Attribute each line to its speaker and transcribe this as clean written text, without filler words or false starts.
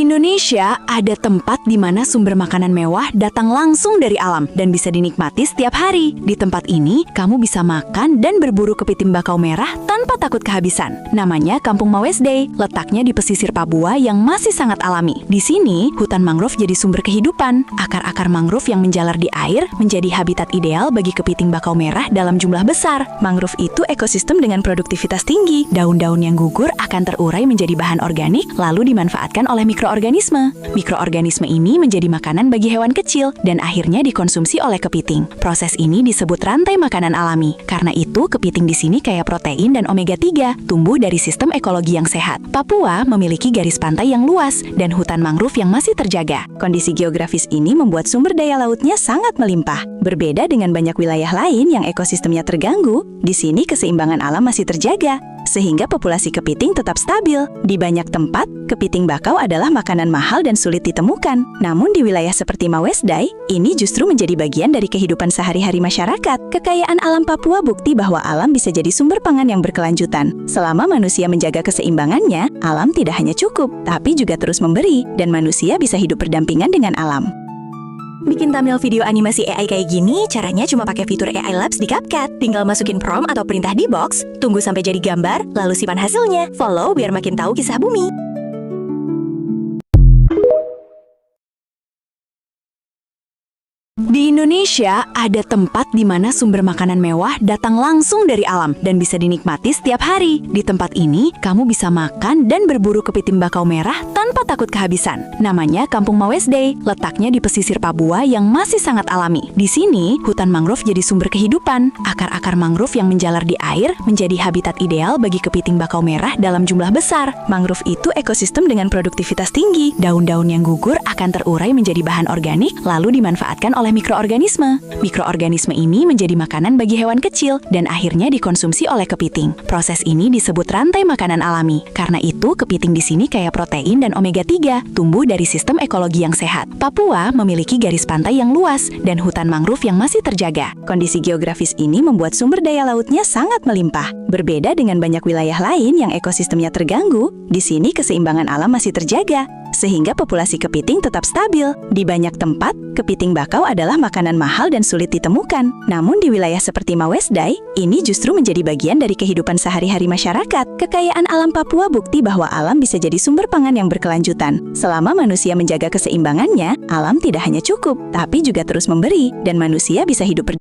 Speaker 1: Indonesia, ada tempat di mana sumber makanan mewah datang langsung dari alam dan bisa dinikmati setiap hari. Di tempat ini, kamu bisa makan dan berburu kepiting bakau merah tanpa takut kehabisan. Namanya Kampung Mawesday, letaknya di pesisir Papua yang masih sangat alami. Di sini, hutan mangrove jadi sumber kehidupan. Akar-akar mangrove yang menjalar di air menjadi habitat ideal bagi kepiting bakau merah dalam jumlah besar. Mangrove itu ekosistem dengan produktivitas tinggi. Daun-daun yang gugur akan terurai menjadi bahan organik, lalu dimanfaatkan oleh mikroorganisme. Mikroorganisme ini menjadi makanan bagi hewan kecil dan akhirnya dikonsumsi oleh kepiting. Proses ini disebut rantai makanan alami. Karena itu, kepiting di sini kaya protein dan omega 3, tumbuh dari sistem ekologi yang sehat. Papua memiliki garis pantai yang luas dan hutan mangrove yang masih terjaga. Kondisi geografis ini membuat sumber daya lautnya sangat melimpah. Berbeda dengan banyak wilayah lain yang ekosistemnya terganggu, di sini keseimbangan alam masih terjaga, sehingga populasi kepiting tetap stabil. Di banyak tempat, kepiting bakau adalah makanan mahal dan sulit ditemukan. Namun di wilayah seperti Mawesday, ini justru menjadi bagian dari kehidupan sehari-hari masyarakat. Kekayaan alam Papua bukti bahwa alam bisa jadi sumber pangan yang berkelanjutan. Selama manusia menjaga keseimbangannya, alam tidak hanya cukup, tapi juga terus memberi, dan manusia bisa hidup berdampingan dengan alam. Bikin thumbnail video animasi AI kayak gini, caranya cuma pakai fitur AI Labs di CapCut. Tinggal masukin prompt atau perintah di box, tunggu sampai jadi gambar, lalu simpan hasilnya. Follow biar makin tahu kisah bumi. Di Indonesia, ada tempat di mana sumber makanan mewah datang langsung dari alam dan bisa dinikmati setiap hari. Di tempat ini, kamu bisa makan dan berburu kepiting bakau merah tanpa takut kehabisan. Namanya Kampung Mawesday, letaknya di pesisir Papua yang masih sangat alami. Di sini, hutan mangrove jadi sumber kehidupan. Akar-akar mangrove yang menjalar di air menjadi habitat ideal bagi kepiting bakau merah dalam jumlah besar. Mangrove itu ekosistem dengan produktivitas tinggi. Daun-daun yang gugur akan terurai menjadi bahan organik, lalu dimanfaatkan oleh mikroorganisme. Mikroorganisme ini menjadi makanan bagi hewan kecil dan akhirnya dikonsumsi oleh kepiting. Proses ini disebut rantai makanan alami. Karena itu, kepiting di sini kaya protein dan omega 3, tumbuh dari sistem ekologi yang sehat. Papua memiliki garis pantai yang luas dan hutan mangrove yang masih terjaga. Kondisi geografis ini membuat sumber daya lautnya sangat melimpah. Berbeda dengan banyak wilayah lain yang ekosistemnya terganggu, di sini keseimbangan alam masih terjaga, sehingga populasi kepiting tetap stabil. Di banyak tempat, kepiting bakau adalah makanan mahal dan sulit ditemukan. Namun di wilayah seperti Mawesday, ini justru menjadi bagian dari kehidupan sehari-hari masyarakat. Kekayaan alam Papua bukti bahwa alam bisa jadi sumber pangan yang berkelanjutan. Selama manusia menjaga keseimbangannya, alam tidak hanya cukup, tapi juga terus memberi, dan manusia bisa hidup